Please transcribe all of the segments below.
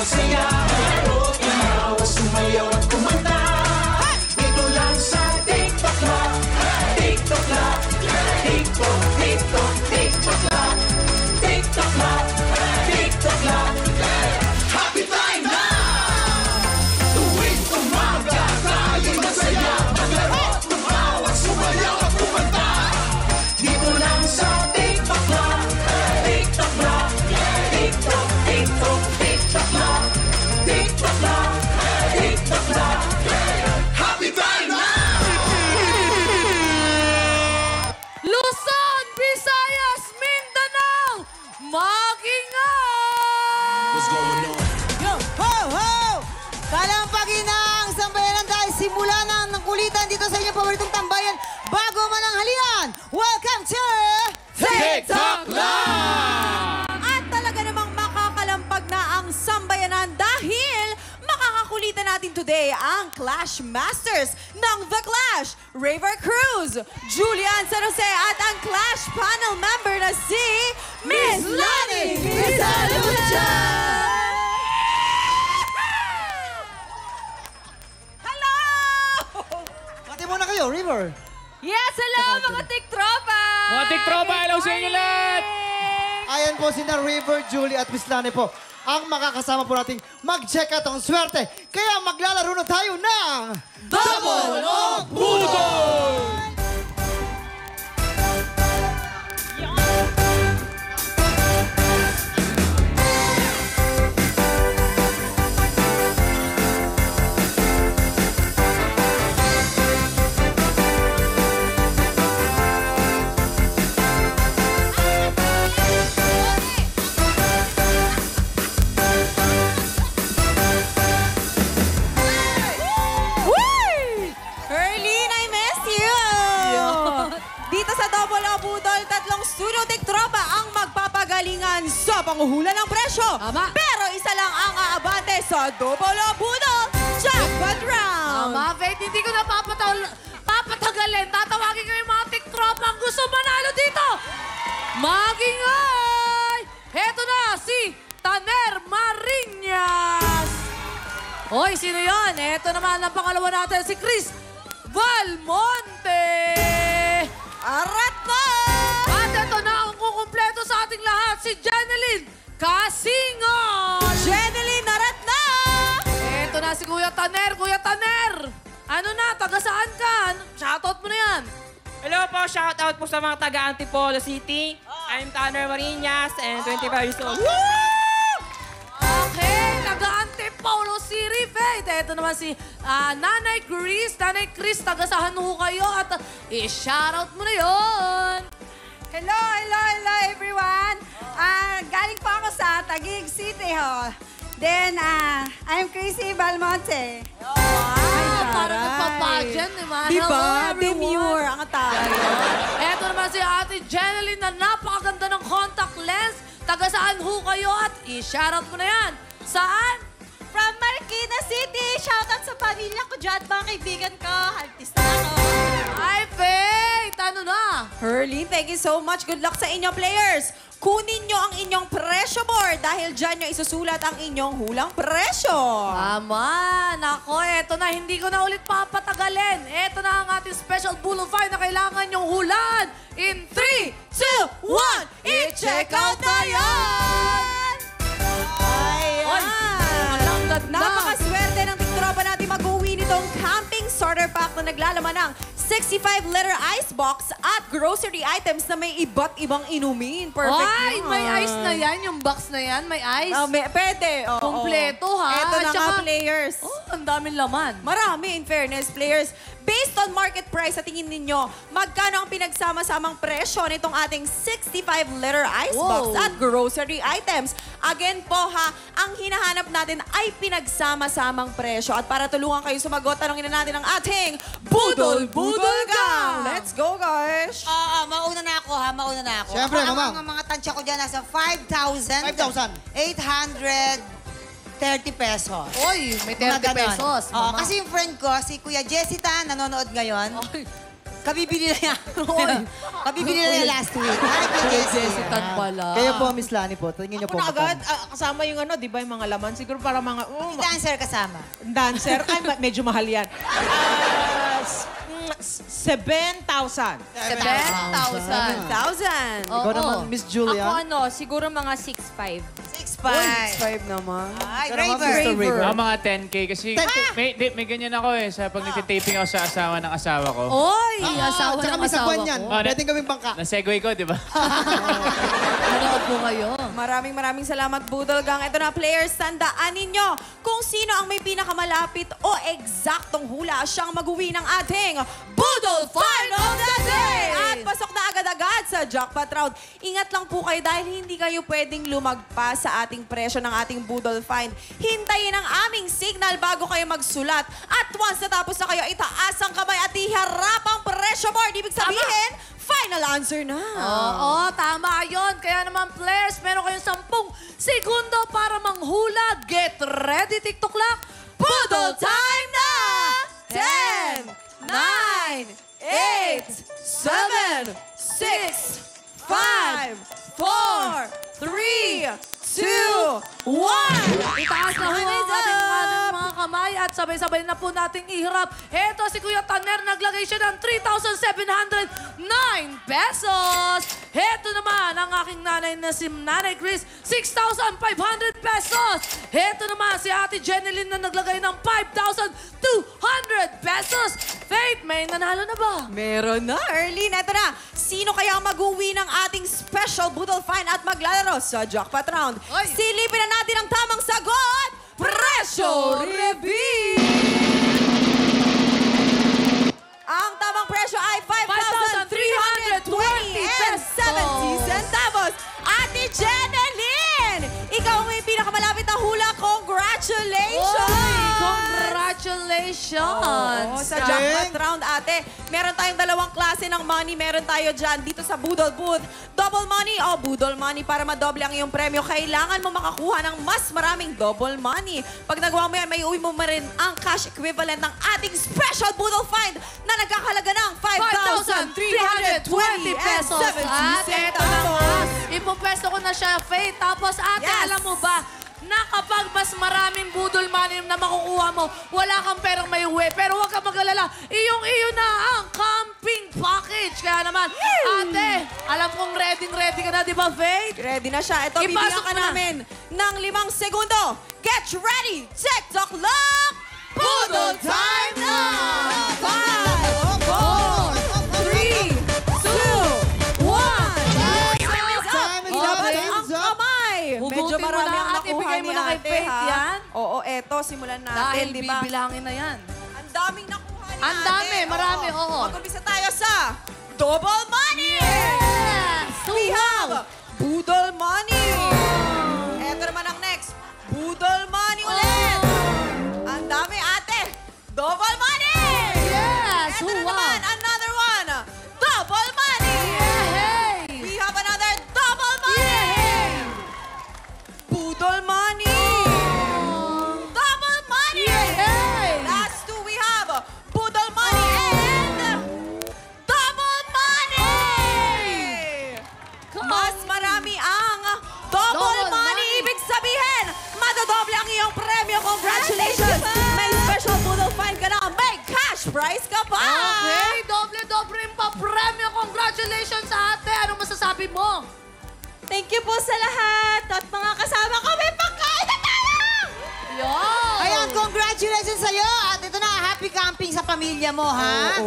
masaya. Maglaro, tumawa, sumayaw at kumanta. Dito lang sa TikTok lang. TikTok lang. TikTok, TikTok, TikTok lang. TikTok lang. TikTok lang. Happy time na! Tuwing umaga, tayo'y masaya. Maglaro, tumawa, sumayaw at kumanta. Dito lang sa TikTok lang. TikTok lang. TikTok, TikTok, TikTok lang. TikTok lang. TikTok lang. Happy time na! Luzon, Visayas, Mindanao, mag-ingat! What's going on? Yo, ho, ho! Kalampagin na ang sambayanan dahil simula na ng kulitan dito sa inyong paboritong tambayan. Bago man ang halian, welcome to TikTok Lang! At talaga namang makakalampag na ang sambayanan dahil makakakulitan natin today ang Clash Masters ng The Clash, Raver Cruz, Julian San Jose at ang Clash panel member na si Miss Lani Misalucha! Hello! Pati muna kayo, River. Yes, hello mga tiktropa! Mga tiktropa, hello sa inyo lahat! Ayan po sina River, Julie at Miss Lani po. Ang makakasama po nating mag-check out ang swerte. Kaya maglalaro na tayo ng Double o Budol! Erlene, I miss you! Dito sa Double O Budol, tatlong studio tiktropa ang magpapagalingan sa panghuhula ng presyo. Tama. Pero isa lang ang aabante sa Double O Budol Jackpot Round. Mama, Faith, hindi ko na papatagalin. Tatawagin ko yung mga tiktropa ang gusto manalo dito. Mag-ingay! Heto na si Taner Mariñas. Hoy, sino yon? Heto naman ang pangalawa natin, si Chris Valmonte. Arat na! At ito na ang kukumpleto sa ating lahat, si Jeneline Casingon. Jeneline, arat na! Ito na si Kuya Taner. Kuya Taner! Ano na? Taga saan ka? Shoutout mo na yan. Hello po, shout out po sa mga taga Antipolo City. I'm Tanner Mariñas and 25 years old. Okay, taga Antipolo City, Faith. Ito naman si Nanay Chris. Nanay Chris, taga saan ho kayo? At i-shoutout mo na yon. Hello, hello, hello everyone! Galing po ako sa Taguig City, ho. Then, I'm Chrissy Balmonte. Wow, parang nagpapageant, di ba? Diba? Hello, everyone. Demure ang atake. Ito naman si Ate Jeneline na napakaganda ng contact lens. Taga saan ho kayo? At i-shoutout mo na yan. Saan? From Marikina City! Shoutout sa pamilya ko dyan, mga kaibigan ko. Artista ako. Ay, Faith! Ano na? Herlene, thank you so much. Good luck sa inyong players. Kunin nyo ang inyong presyo board dahil dyan nyo isusulat ang inyong hulang presyo. Tama. Nako, eto na. Hindi ko na ulit papatagalin. Eto na ang ating special Bull of Fire na kailangan nyong hulaan. In 3, 2, 1, i-check out na yan! Ayan. Ang ganda. Napakaswerte ng tiktropa natin mag-uwi nitong camping starter pack na naglalaman ng 65-liter ice box at grocery items na may iba't ibang inumin. Perfect Ay, yun. may ice na yan. Yung box na yan, may ice. Pwede. Oo. Kompleto, ha? Ito na At nga, saka- players. Oh, ang daming laman. Marami, in fairness, players. Based on market price, sa tingin ninyo, magkano ang pinagsama-samang presyo nitong ating 65-liter ice box Wow. at grocery items? Again po ha, ang hinahanap natin ay pinagsama-samang presyo. At para tulungan kayo sumagot, tanongin na natin ang ating Budol-Budol Gang! Let's go, guys! Mauna na ako ha, mauna na ako. Siyempre, Ang mamang. mga tansya ko dyan nasa 5,000. 830 pesos. Oy, may Mga 30 ganon. pesos. Oo, Mama. kasi yung friend ko, si Kuya Jessita, nanonood ngayon. Oy, Kabibili na yan. Kabibili na yan last week. Ay, Jessie Tan pala. Kayo po, Miss Lani po. Tingin niyo po. Ako na agad, kasama yung ano, di ba yung mga laman? Siguro para mga, dancer kasama. dancer. Ay, medyo mahal yan. 7,000. 7,000. Ikaw naman, Miss Julia. Ako ano, siguro mga 6'5". 6'5". 5 naman. Ay, Ikaw naman, Raver. Mr. Raver. Mga 10K kasi may ganyan ako eh sa pag nagtitaping ako sa asawa ng asawa ko. Oy, asawa Tsaka ng may asawa sagwan ko. yan. Pwedeng gawing bangka. Na-segue ko, di ba? Manood po kayo. Maraming salamat, Budol Gang. Ito na, players, tandaan ninyo kung sino ang may pinakamalapit o eksaktong hula siyang mag-uwi ng ating Budol Find of the Day! At pasok na agad-agad sa jackpot round. Ingat lang po kayo dahil hindi kayo pwedeng lumagpas sa ating presyo ng ating Budol Find. Hintayin ang aming signal bago kayo magsulat. At once natapos na kayo, itaas ang kamay at iharap ang presyo board. Ibig sabihin, final answer na. Oo, tama yun. Kaya naman, players, meron kayong 10 segundo para manghula. Get ready, TikTok clock. Budol time na! 10, 9, 8, 7, 6, 5, 4, 3, 2, 1. Itaas na ho ang ating mga kamay at sabay-sabay na po nating ihirap. Heto si Kuya Tanner, naglagay siya ng 3,709 pesos. Heto naman ang aking nanay na si Nanay Chris, 6,500 pesos. Heto naman si Ate Jeneline na naglagay ng 5,200 pesos. Faith, may nanalo na ba? Meron na, Erlene. Ito na. Sino kaya ang mag-uwi ng ating special Budol Find at maglalaro sa jackpot round? Oy. Silipin na natin ang tamang sagot! Presyo Reveal! Ang tamang presyo ay 5,320 and 70 centavos. Ate Jeneline! Ikaw ang may pinakamalapit na hula. Congratulations! Congratulations! Oo, sa jackpot round, ate. Meron tayong dalawang klase ng money. Meron tayo dyan dito sa Budol Booth. Double money o Budol money. Para madoble ang iyong premyo, kailangan mo makakuha ng mas maraming double money. Pag nagawa mo yan, may uwi mo rin ang cash equivalent ng ating special Budol Find na nagkakalaga ng 5,320 pesos. At eto na nga, ipopwesto ko na siya, Faith. Tapos ate, Yes. alam mo ba, na kapag mas maraming budol money na makukuha mo, wala kang perang may uwi. Pero huwag kang mag-alala, iyong-iyo na ang camping package. Kaya naman, ate, alam kong ready ka na, di ba, Faith? Ready na siya. Ito, Ipasok bibigyan ka mo na. namin ng 5 segundo. Get ready! TikTok lock! Budol time na! 5, 4, 3, 2, 1. Time is up, Ang time's up. kamay! Medyo Hugutin mo marami na ang at nakuha ibigay mo ni na kay ate, Faith ha? yan. Oo, eto, simulan natin, Dahil di ba? bibilangin na yan. Ang daming nakuha ni Ang dami, marami, oo. Mag-umpisa tayo sa double money! Yes! We have Budol money! Eto naman ang next. Budol money ulit! Ang dami, ate! Double money! Yes! Eto na Wow! naman, another one! Double money! Hey! We have another double money! Budol money! Double money! Hey! Last two, we have Budol money and double money! Mas marami ang double Double money. money. Ibig sabihin, madodoble ang iyong premyo. Congratulations! May special Budol Find ka na. May cash prize ka pa! Okay, doble-doble yung pa-premyo. Congratulations sa ate. Anong masasabi mo? Thank you po sa lahat. At mga kasama ko, may pagkain na tayo! Yo! Ayan, congratulations sa'yo. At ito na, happy camping sa pamilya mo, ha?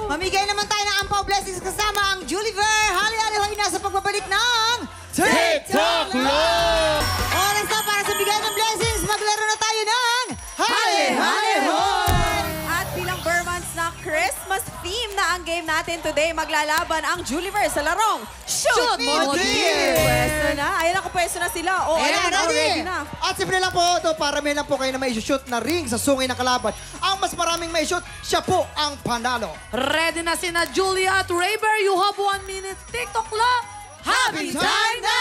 Mamigay naman tayo ng ampaw blessings kasama ang Juliver. Hali-hali na sa pagbabalik ng TikTok Lock! Oras na para sa bigay ng blessings. Maglaro na tayo ng Hali-hali-hoy! At bilang Burmans na Christmas theme na ang game natin today, maglalaban ang Juliver sa larong Shoot Mo Dear! Pwesto na. Ayan ako, pwesto na sila. O, ayan, ready na. At simple lang po ito, para may lang po kayo na may shoot na ring sa sungay ng kalaban. Ang mas maraming may shoot, siya po ang panalo. Ready na sina Julia at Rayber. You have 1 minute. TikTok clock. Happy time na!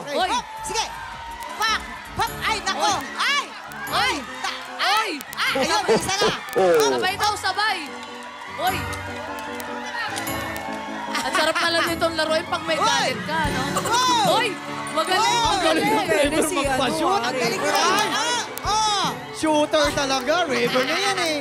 Okay. Oy! Oh, sige. Pak! Pak! Ay, nako! Ay! Ay! Ay! Ay! Ayun, isa na. Sabay daw, sabay. Oy! Sarap na lang itong laruin pag may galit ka, no? Hoy! Magaling! Ang galing ng Raver magpa-shoot. Ang galing nila. Oh! Shooter talaga. Raver na yan eh.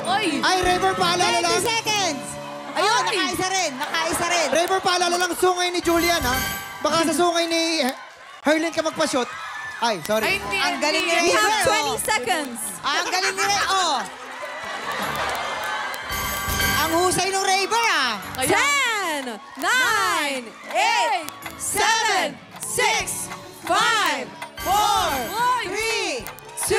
Hoy! Ay, Raver, paalala 30 lang. seconds! Ayun, nakaisa rin. Nakaisa rin. Raver, paalala lang, sungay ni Julian, ha? Baka sa sungay ni Herlin ka magpa-shoot. Ay, sorry. Ay, hindi. Ang galing ni We Raver. have oh. 20 seconds. Ang galing ni Raver. Oh! Ang husay ng Raver, ah. 10, 9, 8, 7, 6, 5, 4, 3, 2,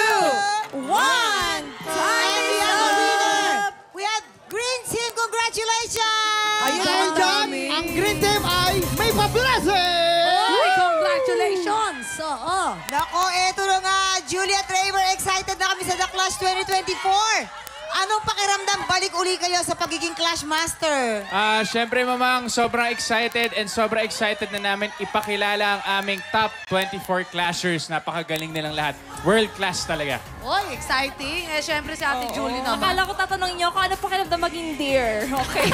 1. Time is up! We have Green Team. Congratulations! Ayun, Dahil ang dyan, dami. ang Green Team ay may pa-blessing! Hoy! Congratulations! Oo. Nako, eto na nga. Julia at Raver, excited na kami sa The Clash 2024. Anong pakiramdam? Balik uli kayo sa pagiging Clash Master. Siyempre, Mamang, sobrang excited and sobrang excited na namin ipakilala ang aming top 24 Clashers. Napakagaling nilang lahat. World class talaga. Hoy, exciting. Eh, syempre si Ate Julie naman. Akala ko tatanungin niyo kung ano pakiramdam maging dear. Okay.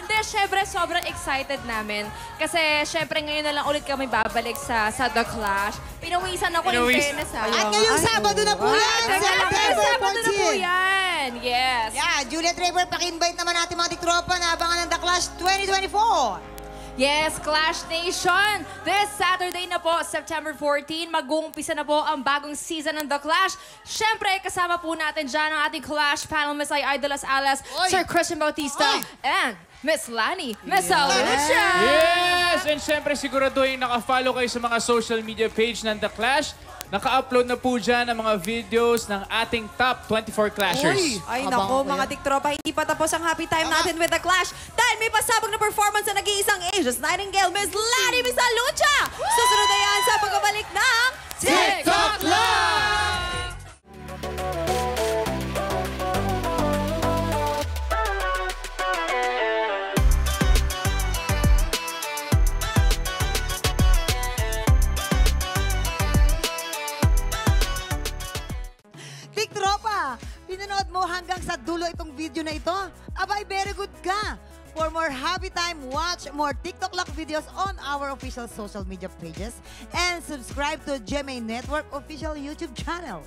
Hindi, syempre, sobrang excited namin. Kasi, syempre, ngayon na lang ulit kami babalik sa The Clash. Pinawisan ako in fairness, ha? At ngayong Sabado na po yan, September Sabado na po 14. yan. Yes. Yeah, Julia at Raver, paki-invite naman natin mga tiktropa na abangan ng The Clash 2024. Yes, Clash Nation! This Saturday na po, September 14, mag-uumpisa na po ang bagong season ng The Clash. Siyempre, kasama po natin dyan ang ating Clash panel, Miss Idolas Alas, Sir Christian Bautista, and Miss Lani, Miss Alicia! Yes! And siyempre, siguraduhin naka-follow kayo sa mga social media page ng The Clash. Naka-upload na po dyan ang mga videos ng ating top 24 Clashers. Ay, nako, mga tiktropa, hindi pa tapos ang happy time natin with The Clash dahil may pasabog na performance na nag-iisang Asia's Nightingale, Miss Lani, Miss Alucha! Susunod na yan sa pagbabalik ng TikTok Live! Tiktropa, pinanood mo hanggang sa dulo itong video na ito? Abay, very good ka! For more happy time, watch more TikTok Lock videos on our official social media pages and subscribe to GMA Network official YouTube channel.